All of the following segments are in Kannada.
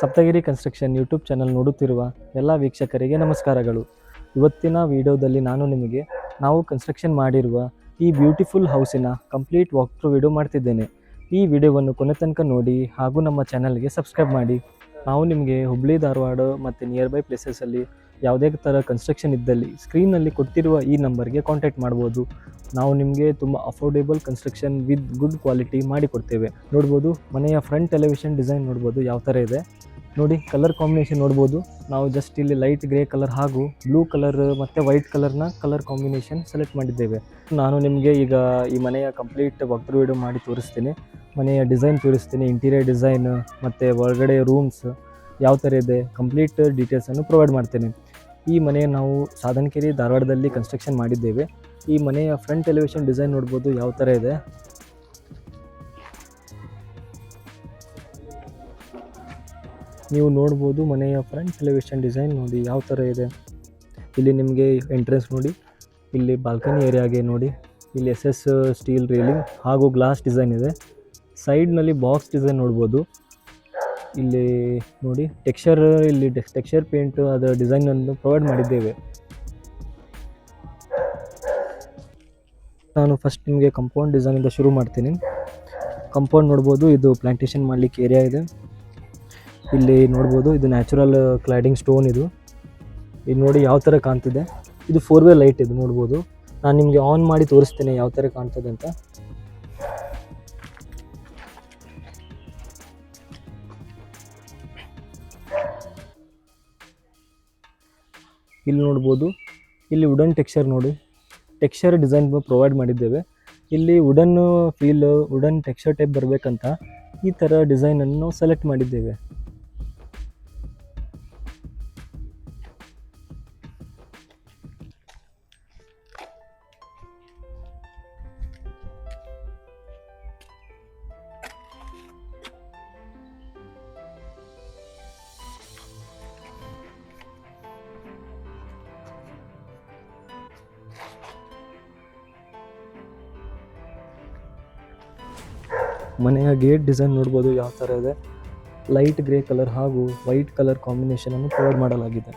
ಸಪ್ತಗಿರಿ ಕನ್ಸ್ಟ್ರಕ್ಷನ್ ಯೂಟ್ಯೂಬ್ ಚಾನಲ್ ನೋಡುತ್ತಿರುವ ಎಲ್ಲ ವೀಕ್ಷಕರಿಗೆ ನಮಸ್ಕಾರಗಳು. ಇವತ್ತಿನ ವಿಡಿಯೋದಲ್ಲಿ ನಾನು ನಿಮಗೆ ನಾವು ಕನ್ಸ್ಟ್ರಕ್ಷನ್ ಮಾಡಿರುವ ಈ ಬ್ಯೂಟಿಫುಲ್ ಹೌಸಿನ ಕಂಪ್ಲೀಟ್ ವಾಕ್ ಥ್ರೂ ವಿಡಿಯೋ ಮಾಡ್ತಿದ್ದೇನೆ. ಈ ವಿಡಿಯೋವನ್ನು ಕೊನೆ ತನಕ ನೋಡಿ ಹಾಗೂ ನಮ್ಮ ಚಾನಲ್ಗೆ ಸಬ್ಸ್ಕ್ರೈಬ್ ಮಾಡಿ. ನಾವು ನಿಮಗೆ ಹುಬ್ಳಿ ಧಾರವಾಡ ಮತ್ತು ನಿಯರ್ ಬೈ ಪ್ಲೇಸಸಲ್ಲಿ ಯಾವುದೇ ಥರ ಕನ್ಸ್ಟ್ರಕ್ಷನ್ ಇದ್ದಲ್ಲಿ ಸ್ಕ್ರೀನಲ್ಲಿ ಕೊಟ್ಟಿರುವ ಈ ನಂಬರ್ಗೆ ಕಾಂಟ್ಯಾಕ್ಟ್ ಮಾಡ್ಬೋದು. ನಾವು ನಿಮಗೆ ತುಂಬ affordable construction with good quality ಮಾಡಿಕೊಡ್ತೇವೆ. ನೋಡ್ಬೋದು ಮನೆಯ ಫ್ರಂಟ್ ಎಲಿವೇಷನ್ ಡಿಸೈನ್ ನೋಡ್ಬೋದು ಯಾವ ಥರ ಇದೆ ನೋಡಿ. ಕಲರ್ ಕಾಂಬಿನೇಷನ್ ನೋಡ್ಬೋದು. ನಾವು ಜಸ್ಟ್ ಇಲ್ಲಿ ಲೈಟ್ ಗ್ರೇ ಕಲರ್ ಹಾಗೂ ಬ್ಲೂ ಕಲರ್ ಮತ್ತು ವೈಟ್ ಕಲರ್ನ ಕಲರ್ ಕಾಂಬಿನೇಷನ್ ಸೆಲೆಕ್ಟ್ ಮಾಡಿದ್ದೇವೆ. ನಾನು ನಿಮಗೆ ಈಗ ಈ ಮನೆಯ ಕಂಪ್ಲೀಟ್ ವಾಕ್ಥ್ರೂ ವಿಡಿಯೋ ಮಾಡಿ ತೋರಿಸ್ತೀನಿ. ಮನೆಯ ಡಿಸೈನ್ ತೋರಿಸ್ತೀನಿ, ಇಂಟೀರಿಯರ್ ಡಿಸೈನ್ ಮತ್ತು ಒಳಗಡೆ ರೂಮ್ಸ್ ಯಾವ ಥರ ಇದೆ ಕಂಪ್ಲೀಟ್ ಡೀಟೇಲ್ಸನ್ನು ಪ್ರೊವೈಡ್ ಮಾಡ್ತೇನೆ. ಈ ಮನೆಯ ನಾವು ಸಾಧನಕೆರೆ ಧಾರವಾಡದಲ್ಲಿ ಕನ್ಸ್ಟ್ರಕ್ಷನ್ ಮಾಡಿದ್ದೇವೆ. ಈ ಮನೆಯ ಫ್ರಂಟ್ ಎಲಿವೇಷನ್ ಡಿಸೈನ್ ನೋಡ್ಬೋದು ಯಾವ ಥರ ಇದೆ. ನೀವು ನೋಡ್ಬೋದು ಮನೆಯ ಫ್ರಂಟ್ ಎಲಿವೇಷನ್ ಡಿಸೈನ್ ನೋಡಿ ಯಾವ ಥರ ಇದೆ. ಇಲ್ಲಿ ನಿಮಗೆ ಎಂಟ್ರೆನ್ಸ್ ನೋಡಿ, ಇಲ್ಲಿ ಬಾಲ್ಕನಿ ಏರಿಯಾಗೆ ನೋಡಿ, ಇಲ್ಲಿ SS ಸ್ಟೀಲ್ ರೇಲಿಂಗ್ ಹಾಗೂ ಗ್ಲಾಸ್ ಡಿಸೈನ್ ಇದೆ. ಸೈಡ್ನಲ್ಲಿ ಬಾಕ್ಸ್ ಡಿಸೈನ್ ನೋಡ್ಬೋದು. ಇಲ್ಲಿ ನೋಡಿ ಟೆಕ್ಸ್ಚರ್, ಇಲ್ಲಿ ಟೆಕ್ಸ್ಚರ್ ಪೇಂಟ್ ಅದರ ಡಿಸೈನನ್ನು ಪ್ರೊವೈಡ್ ಮಾಡಿದ್ದೇವೆ. ನಾನು ಫಸ್ಟ್ ನಿಮಗೆ ಕಂಪೌಂಡ್ ಡಿಸೈನಿಂದ ಶುರು ಮಾಡ್ತೀನಿ. ಕಂಪೌಂಡ್ ನೋಡ್ಬೋದು, ಇದು ಪ್ಲಾಂಟೇಶನ್ ಮಾಡಲಿಕ್ಕೆ ಏರಿಯಾ ಇದೆ. ಇಲ್ಲಿ ನೋಡ್ಬೋದು ಇದು ನ್ಯಾಚುರಲ್ ಕ್ಲಾಡಿಂಗ್ ಸ್ಟೋನ್. ಇದು ನೋಡಿ ಯಾವ ಥರ ಕಾಣ್ತಿದೆ. ಇದು 4-way ಲೈಟ್ ಇದು ನೋಡ್ಬೋದು. ನಾನು ನಿಮಗೆ ಆನ್ ಮಾಡಿ ತೋರಿಸ್ತೇನೆ ಯಾವ ಥರ ಕಾಣ್ತದೆ ಅಂತ. ಇಲ್ಲಿ ನೋಡ್ಬೋದು, ಇಲ್ಲಿ ವುಡನ್ ಟೆಕ್ಸ್ಚರ್ ನೋಡಿ, ಟೆಕ್ಸ್ಚರ್ ಡಿಸೈನ್ ಪ್ರೊವೈಡ್ ಮಾಡಿದ್ದೇವೆ. ಇಲ್ಲಿ wooden feel, wooden texture type ಬರಬೇಕಂತ ಈ ಥರ ಡಿಸೈನನ್ನು ನಾವು ಸೆಲೆಕ್ಟ್ ಮಾಡಿದ್ದೇವೆ. ಮನೆಯ ಗೇಟ್ ಡಿಸೈನ್ ನೋಡ್ಬೋದು ಯಾವ ಥರ ಇದೆ. ಲೈಟ್ ಗ್ರೇ ಕಲರ್ ಹಾಗೂ ವೈಟ್ ಕಲರ್ ಕಾಂಬಿನೇಷನನ್ನು ಪ್ರೊವೈಡ್ ಮಾಡಲಾಗಿದೆ.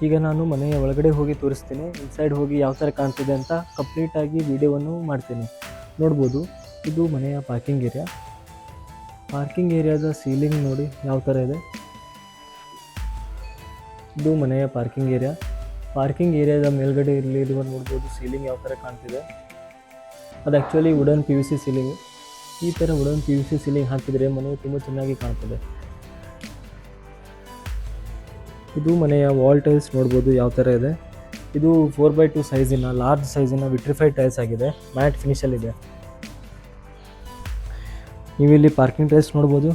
ಈಗ ನಾನು ಮನೆಯ ಒಳಗಡೆ ಹೋಗಿ ತೋರಿಸ್ತೀನಿ, ಇನ್ಸೈಡ್ ಹೋಗಿ ಯಾವ ಥರ ಕಾಣ್ತಿದೆ ಅಂತ ಕಂಪ್ಲೀಟಾಗಿ ವಿಡಿಯೋವನ್ನು ಮಾಡ್ತೀನಿ. ನೋಡ್ಬೋದು ಇದು ಮನೆಯ ಪಾರ್ಕಿಂಗ್ ಏರಿಯಾ. ಪಾರ್ಕಿಂಗ್ ಏರಿಯಾದ ಸೀಲಿಂಗ್ ನೋಡಿ ಯಾವ ಥರ ಇದೆ. ಇದು ಮನೆಯ ಪಾರ್ಕಿಂಗ್ ಏರಿಯಾ. ಪಾರ್ಕಿಂಗ್ ಏರಿಯಾದ ಮೇಲ್ಗಡೆ ಇರುವ ನೋಡ್ಬೋದು ಸೀಲಿಂಗ್ ಯಾವ ಥರ ಕಾಣ್ತಿದೆ. ಅದು ಆ್ಯಕ್ಚುಲಿ ವುಡನ್ PVC ಸೀಲಿಂಗ್. ಈ ಥರ ವುಡನ್ PVC ಸೀಲಿಂಗ್ ಹಾಕಿದರೆ ಮನೆ ತುಂಬ ಚೆನ್ನಾಗಿ ಕಾಣ್ತದೆ. ಇದು ಮನೆಯ ವಾಲ್ ಟೈಲ್ಸ್ ನೋಡ್ಬೋದು ಯಾವ ಥರ ಇದೆ. ಇದು 4x2 ಸೈಜಿನ ಲಾರ್ಜ್ ಸೈಜಿನ ವಿಟ್ರಿಫೈಡ್ ಟೈಲ್ಸ್ ಆಗಿದೆ. ಮ್ಯಾಟ್ ಫಿನಿಷಲ್ಲಿದೆ. ನೀವು ಇಲ್ಲಿ ಪಾರ್ಕಿಂಗ್ ಟೈಲ್ಸ್ ನೋಡ್ಬೋದು.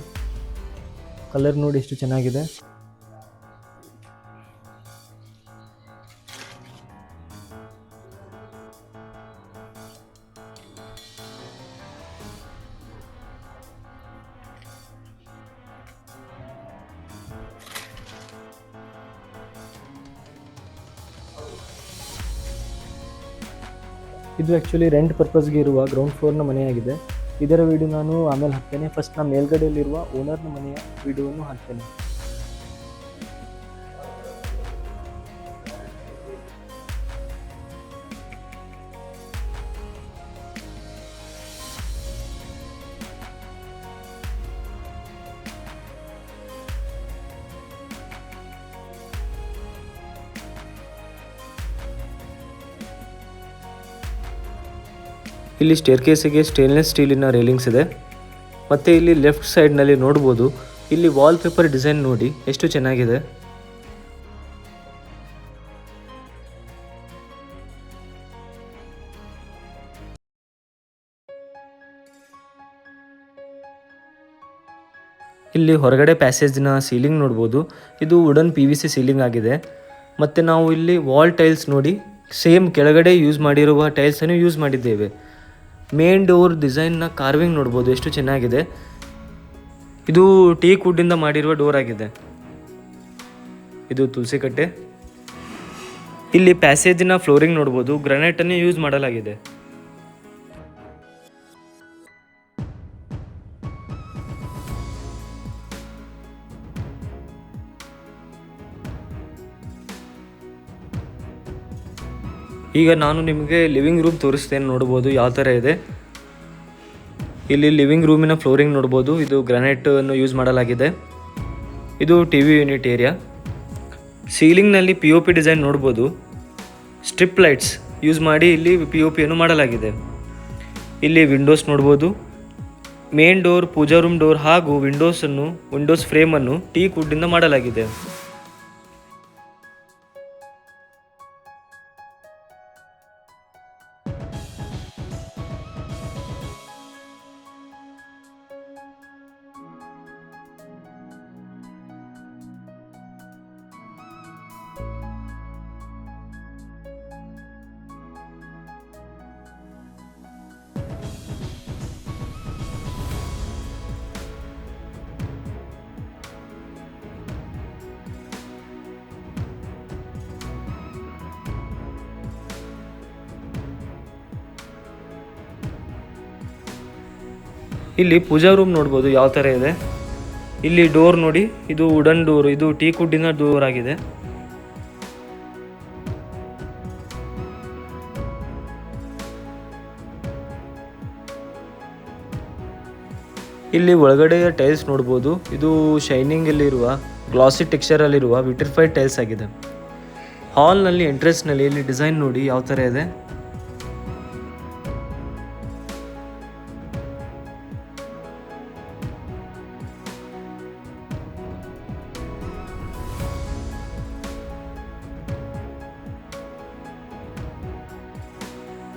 ಕಲರ್ ನೋಡಿ ಎಷ್ಟು ಚೆನ್ನಾಗಿದೆ. ಇದು ಆ್ಯಕ್ಚುಲಿ ರೆಂಟ್ ಪರ್ಪಸ್ಗೆ ಇರುವ ಗ್ರೌಂಡ್ ಫ್ಲೋರ್ನ ಮನೆಯಾಗಿದೆ. ಇದರ ವಿಡಿಯೋ ನಾನು ಆಮೇಲೆ ಹಾಕ್ತೇನೆ. ಫಸ್ಟ್ ನಾನು ಮೇಲ್ಗಡೆಯಲ್ಲಿರುವ ಓನರ್ನ ಮನೆಯ ವಿಡಿಯೋವನ್ನು ಹಾಕ್ತೇನೆ. ಇಲ್ಲಿ ಸ್ಟೇರ್ಕೇಸಿಗೆ ಸ್ಟೇನ್ಲೆಸ್ ಸ್ಟೀಲಿನ ರೇಲಿಂಗ್ಸ್ ಇದೆ. ಮತ್ತು ಇಲ್ಲಿ ಲೆಫ್ಟ್ ಸೈಡ್ನಲ್ಲಿ ನೋಡ್ಬೋದು, ಇಲ್ಲಿ ವಾಲ್ ಪೇಪರ್ ಡಿಸೈನ್ ನೋಡಿ ಎಷ್ಟು ಚೆನ್ನಾಗಿದೆ. ಇಲ್ಲಿ ಹೊರಗಡೆ ಪ್ಯಾಸೇಜ್ನ ಸೀಲಿಂಗ್ ನೋಡ್ಬೋದು. ಇದು ವುಡನ್ PVC ಸೀಲಿಂಗ್ ಆಗಿದೆ. ಮತ್ತು ನಾವು ಇಲ್ಲಿ ವಾಲ್ ಟೈಲ್ಸ್ ನೋಡಿ ಸೇಮ್ ಕೆಳಗಡೆ ಯೂಸ್ ಮಾಡಿರುವ ಟೈಲ್ಸನ್ನು ಯೂಸ್ ಮಾಡಿದ್ದೇವೆ. ಮೇನ್ ಡೋರ್ ಡಿಸೈನ್ನ ಕಾರ್ವಿಂಗ್ ನೋಡ್ಬೋದು ಎಷ್ಟು ಚೆನ್ನಾಗಿದೆ. ಇದು ಟೀಕ್ ವುಡ್ಡಿಂದ ಮಾಡಿರುವ ಡೋರ್ ಆಗಿದೆ. ಇದು ತುಳಸಿ ಕಟ್ಟೆ. ಇಲ್ಲಿ ಪ್ಯಾಸೇಜಿನ ಫ್ಲೋರಿಂಗ್ ನೋಡ್ಬೋದು, ಗ್ರಾನೈಟನ್ನು ಯೂಸ್ ಮಾಡಲಾಗಿದೆ. ಈಗ ನಾನು ನಿಮಗೆ ಲಿವಿಂಗ್ ರೂಮ್ ತೋರಿಸ್ತೇನೆ, ನೋಡ್ಬೋದು ಯಾವ ಥರ ಇದೆ. ಇಲ್ಲಿ ಲಿವಿಂಗ್ ರೂಮಿನ ಫ್ಲೋರಿಂಗ್ ನೋಡ್ಬೋದು, ಇದು ಗ್ರಾನೈಟನ್ನು ಯೂಸ್ ಮಾಡಲಾಗಿದೆ. ಇದು ಟಿ ವಿ ಯೂನಿಟ್ ಏರಿಯಾ. ಸೀಲಿಂಗ್ನಲ್ಲಿ POP ಡಿಸೈನ್ ನೋಡ್ಬೋದು. ಸ್ಟ್ರಿಪ್ ಲೈಟ್ಸ್ ಯೂಸ್ ಮಾಡಿ ಇಲ್ಲಿ POPಯನ್ನು ಮಾಡಲಾಗಿದೆ. ಇಲ್ಲಿ ವಿಂಡೋಸ್ ನೋಡ್ಬೋದು. Main door, pooja room door ಹಾಗೂ ವಿಂಡೋಸ್ ಫ್ರೇಮನ್ನು ಟೀಕ್ ವುಡ್ಡಿಂದ ಮಾಡಲಾಗಿದೆ. ಇಲ್ಲಿ ಪೂಜಾ ರೂಮ್ ನೋಡ್ಬೋದು ಯಾವ ಥರ ಇದೆ. ಇಲ್ಲಿ ಡೋರ್ ನೋಡಿ, ಇದು ವುಡನ್ ಡೋರ್, ಇದು ಟೀಕ್ ವುಡ್ಡಿನ ಡೋರ್ ಆಗಿದೆ. ಇಲ್ಲಿ ಒಳಗಡೆಯ ಟೈಲ್ಸ್ ನೋಡ್ಬೋದು. ಇದು ಶೈನಿಂಗ್ ಅಲ್ಲಿರುವ ಗ್ಲಾಸಿ ಟೆಕ್ಸ್ಚರ್ ಅಲ್ಲಿರುವ ವಿಟ್ರಿಫೈಡ್ ಟೈಲ್ಸ್ ಆಗಿದೆ. ಹಾಲ್ನಲ್ಲಿ ಎಂಟ್ರೆನ್ಸ್ನಲ್ಲಿ ಇಲ್ಲಿ ಡಿಸೈನ್ ನೋಡಿ ಯಾವ ಥರ ಇದೆ.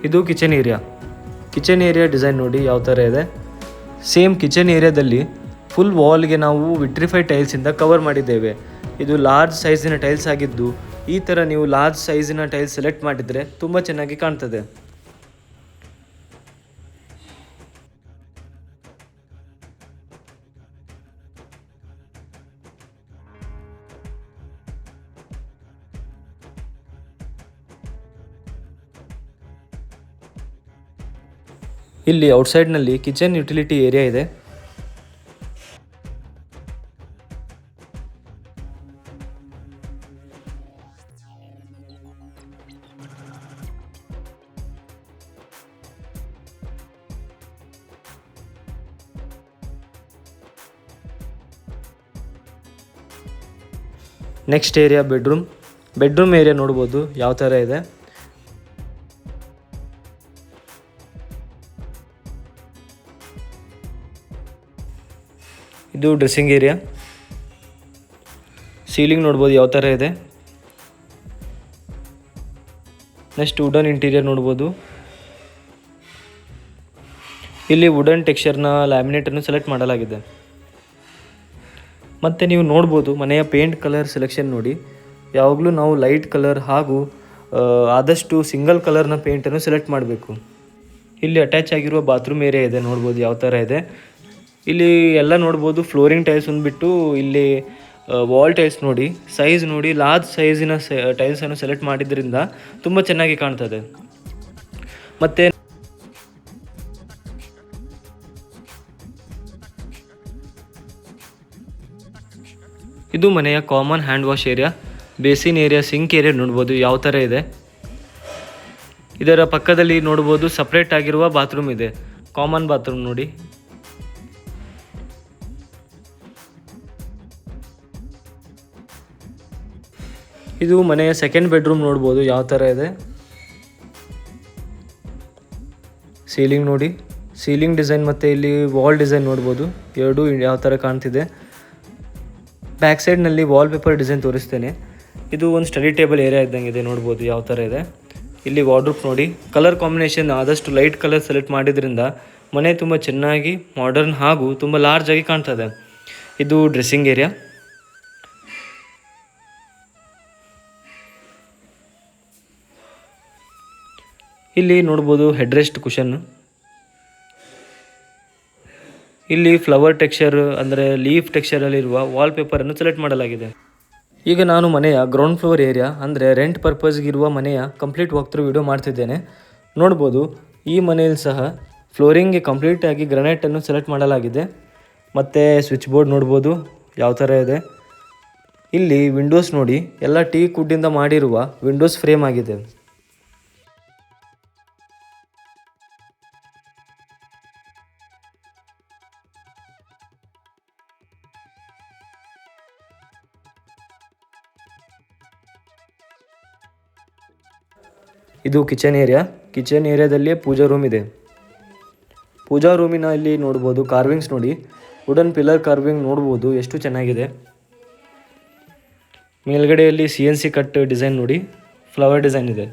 ಇದು ಕಿಚನ್ ಏರಿಯಾ ಡಿಸೈನ್ ನೋಡಿ ಯಾವ ಥರ ಇದೆ. ಸೇಮ್ ಕಿಚನ್ ಏರಿಯಾದಲ್ಲಿ ಫುಲ್ ವಾಲ್ಗೆ ನಾವು ವಿಟ್ರಿಫೈಡ್ ಟೈಲ್ಸಿಂದ ಕವರ್ ಮಾಡಿದ್ದೇವೆ. ಇದು ಲಾರ್ಜ್ ಸೈಜಿನ ಟೈಲ್ಸ್ ಆಗಿದ್ದು, ಈ ಥರ ನೀವು ಲಾರ್ಜ್ ಸೈಜಿನ ಟೈಲ್ಸ್ ಸೆಲೆಕ್ಟ್ ಮಾಡಿದರೆ ತುಂಬ ಚೆನ್ನಾಗಿ ಕಾಣ್ತದೆ. ಇಲ್ಲಿ ಔಟ್ಸೈಡ್ನಲ್ಲಿ ಕಿಚನ್ ಯುಟಿಲಿಟಿ ಏರಿಯಾ ಇದೆ. ನೆಕ್ಸ್ಟ್ ಏರಿಯಾ ಬೆಡ್ರೂಮ್ ಏರಿಯಾ ನೋಡ್ಬೋದು ಯಾವ ಥರ ಇದೆ. ಇದು ಡ್ರೆಸ್ಸಿಂಗ್ ಏರಿಯಾ. ಸೀಲಿಂಗ್ ನೋಡ್ಬೋದು ಯಾವ ಥರ ಇದೆ. ನೆಕ್ಸ್ಟ್ ವುಡನ್ ಇಂಟೀರಿಯರ್ ನೋಡ್ಬೋದು. ಇಲ್ಲಿ ವುಡನ್ ಟೆಕ್ಸ್ಚರ್ನ ಲ್ಯಾಮಿನೇಟನ್ನು ಸೆಲೆಕ್ಟ್ ಮಾಡಲಾಗಿದೆ. ಮತ್ತು ನೀವು ನೋಡ್ಬೋದು ಮನೆಯ ಪೇಂಟ್ ಕಲರ್ ಸೆಲೆಕ್ಷನ್ ನೋಡಿ. ಯಾವಾಗಲೂ ನಾವು ಲೈಟ್ ಕಲರ್ ಹಾಗೂ ಆದಷ್ಟು ಸಿಂಗಲ್ ಕಲರ್ನ ಪೇಂಟನ್ನು ಸೆಲೆಕ್ಟ್ ಮಾಡಬೇಕು. ಇಲ್ಲಿ ಅಟ್ಯಾಚ್ ಆಗಿರುವ ಬಾತ್ರೂಮ್ ಏರಿಯಾ ಇದೆ, ನೋಡ್ಬೋದು ಯಾವ ಥರ ಇದೆ. ಇಲ್ಲಿ ಎಲ್ಲ ನೋಡ್ಬೋದು ಫ್ಲೋರಿಂಗ್ ಟೈಲ್ಸ್ ಬಿಟ್ಟು ಇಲ್ಲಿ ವಾಲ್ ಟೈಲ್ಸ್ ನೋಡಿ, ಸೈಜ್ ನೋಡಿ, ಲಾರ್ಜ್ ಸೈಜಿನ ಟೈಲ್ಸನ್ನು ಸೆಲೆಕ್ಟ್ ಮಾಡಿದ್ರಿಂದ ತುಂಬ ಚೆನ್ನಾಗಿ ಕಾಣ್ತದೆ. ಮತ್ತು ಇದು ಮನೆಯ common hand wash area, basin area, sink area ನೋಡ್ಬೋದು ಯಾವ ಥರ ಇದೆ. ಇದರ ಪಕ್ಕದಲ್ಲಿ ನೋಡ್ಬೋದು ಸಪ್ರೇಟ್ ಆಗಿರುವ ಬಾತ್ರೂಮ್ ಇದೆ, ಕಾಮನ್ ಬಾತ್ರೂಮ್ ನೋಡಿ. ಇದು ಮನೆಯ ಸೆಕೆಂಡ್ ಬೆಡ್ರೂಮ್ ನೋಡ್ಬೋದು ಯಾವ ಥರ ಇದೆ. ಸೀಲಿಂಗ್ ನೋಡಿ, ಸೀಲಿಂಗ್ ಡಿಸೈನ್ ಮತ್ತು ಇಲ್ಲಿ ವಾಲ್ ಡಿಸೈನ್ ನೋಡ್ಬೋದು, ಎರಡೂ ಯಾವ ಥರ ಕಾಣ್ತಿದೆ. ಬ್ಯಾಕ್ ಸೈಡ್ನಲ್ಲಿ ವಾಲ್ಪೇಪರ್ ಡಿಸೈನ್ ತೋರಿಸ್ತೇನೆ. ಇದು ಒಂದು ಸ್ಟಡಿ ಟೇಬಲ್ ಏರಿಯಾ ಇದ್ದಂಗೆ ಇದೆ, ನೋಡ್ಬೋದು ಯಾವ ಥರ ಇದೆ. ಇಲ್ಲಿ ವಾರ್ಡ್ರೋಬ್ ನೋಡಿ, ಕಲರ್ ಕಾಂಬಿನೇಷನ್ ಆದಷ್ಟು ಲೈಟ್ ಕಲರ್ ಸೆಲೆಕ್ಟ್ ಮಾಡಿದ್ರಿಂದ ಮನೆ ತುಂಬ ಚೆನ್ನಾಗಿ ಮಾಡರ್ನ್ ಹಾಗೂ ತುಂಬ ಲಾರ್ಜ್ ಆಗಿ ಕಾಣ್ತದೆ. ಇದು ಡ್ರೆಸ್ಸಿಂಗ್ ಏರಿಯಾ. ಇಲ್ಲಿ ನೋಡ್ಬೋದು ಹೆಡ್ ರೆಸ್ಟ್ ಕುಷನ್. ಇಲ್ಲಿ ಫ್ಲವರ್ ಟೆಕ್ಸ್ಚರ್ ಅಂದರೆ ಲೀಫ್ ಟೆಕ್ಸ್ಚರಲ್ಲಿರುವ ವಾಲ್ಪೇಪರನ್ನು ಸೆಲೆಕ್ಟ್ ಮಾಡಲಾಗಿದೆ. ಈಗ ನಾನು ಮನೆಯ ಗ್ರೌಂಡ್ ಫ್ಲೋರ್ ಏರಿಯಾ ಅಂದರೆ ರೆಂಟ್ ಪರ್ಪಸ್ಗಿರುವ ಮನೆಯ ಕಂಪ್ಲೀಟ್ ವಾಕ್ ಥ್ರೂ ವಿಡಿಯೋ ಮಾಡ್ತಿದ್ದೇನೆ. ನೋಡ್ಬೋದು ಈ ಮನೆಯಲ್ಲಿ ಸಹ ಫ್ಲೋರಿಂಗ್ಗೆ ಕಂಪ್ಲೀಟಾಗಿ ಗ್ರಾನೈಟನ್ನು ಸೆಲೆಕ್ಟ್ ಮಾಡಲಾಗಿದೆ. ಮತ್ತು ಸ್ವಿಚ್ ಬೋರ್ಡ್ ನೋಡ್ಬೋದು ಯಾವ ಥರ ಇದೆ. ಇಲ್ಲಿ ವಿಂಡೋಸ್ ನೋಡಿ, ಎಲ್ಲ ಟೀಕ್ ವುಡ್ಡಿಂದ ಮಾಡಿರುವ ವಿಂಡೋಸ್ ಫ್ರೇಮ್ ಆಗಿದೆ. ಇದು ಕಿಚನ್ ಏರಿಯಾ. ಕಿಚನ್ ಏರಿಯಾದಲ್ಲಿ ಪೂಜಾ ರೂಮ್ ಇದೆ. ಪೂಜಾ ರೂಮಿನ ಇಲ್ಲಿ ನೋಡ್ಬೋದು ಕಾರ್ವಿಂಗ್ಸ್ ನೋಡಿ, ವುಡನ್ ಪಿಲ್ಲರ್ ಕಾರ್ವಿಂಗ್ ನೋಡ್ಬೋದು ಎಷ್ಟು ಚೆನ್ನಾಗಿದೆ. ಮೇಲ್ಗಡೆಯಲ್ಲಿ CNC ಕಟ್ ಡಿಸೈನ್ ನೋಡಿ, ಫ್ಲವರ್ ಡಿಸೈನ್ ಇದೆ.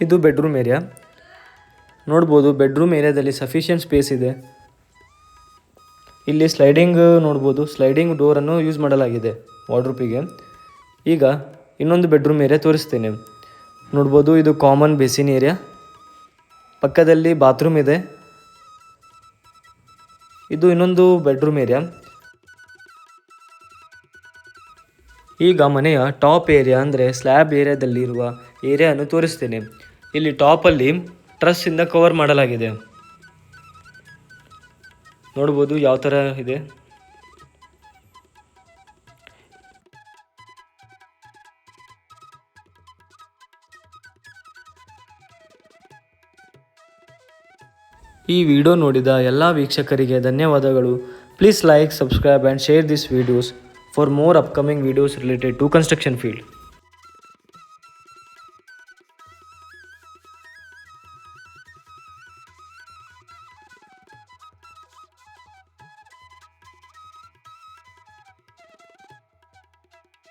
ಇದು ಬೆಡ್ರೂಮ್ ಏರಿಯಾ. ನೋಡ್ಬೋದು ಬೆಡ್ರೂಮ್ ಏರಿಯಾದಲ್ಲಿ ಸಫಿಷಿಯೆಂಟ್ ಸ್ಪೇಸ್ ಇದೆ. ಇಲ್ಲಿ ಸ್ಲೈಡಿಂಗ್ ನೋಡ್ಬೋದು, ಸ್ಲೈಡಿಂಗ್ ಡೋರನ್ನು ಯೂಸ್ ಮಾಡಲಾಗಿದೆ ವಾರ್ಡ್ರೋಬಿಗೆ. ಈಗ ಇನ್ನೊಂದು ಬೆಡ್ರೂಮ್ ಏರಿಯಾ ತೋರಿಸ್ತೇನೆ. ನೋಡ್ಬೋದು ಇದು ಕಾಮನ್ ಬೇಸಿನ್ ಏರಿಯಾ, ಪಕ್ಕದಲ್ಲಿ ಬಾತ್ರೂಮ್ ಇದೆ. ಇದು ಇನ್ನೊಂದು ಬೆಡ್ರೂಮ್ ಏರಿಯಾ. ಈಗ ಮನೆಯ ಟಾಪ್ ಏರಿಯಾ ಅಂದರೆ ಸ್ಲ್ಯಾಬ್ ಏರಿಯಾದಲ್ಲಿರುವ ಏರಿಯಾವನ್ನು ತೋರಿಸ್ತೇನೆ. ಇಲ್ಲಿ ಟಾಪಲ್ಲಿ ಟ್ರಸ್ಸಿಂದ ಕವರ್ ಮಾಡಲಾಗಿದೆ. ನೋಡ್ಬೋದು ಯಾವ ಥರ ಇದೆ. ಈ ವಿಡಿಯೋ ನೋಡಿದ ಎಲ್ಲ ವೀಕ್ಷಕರಿಗೆ ಧನ್ಯವಾದಗಳು. Please like, subscribe and share this videos for more upcoming videos related to construction field.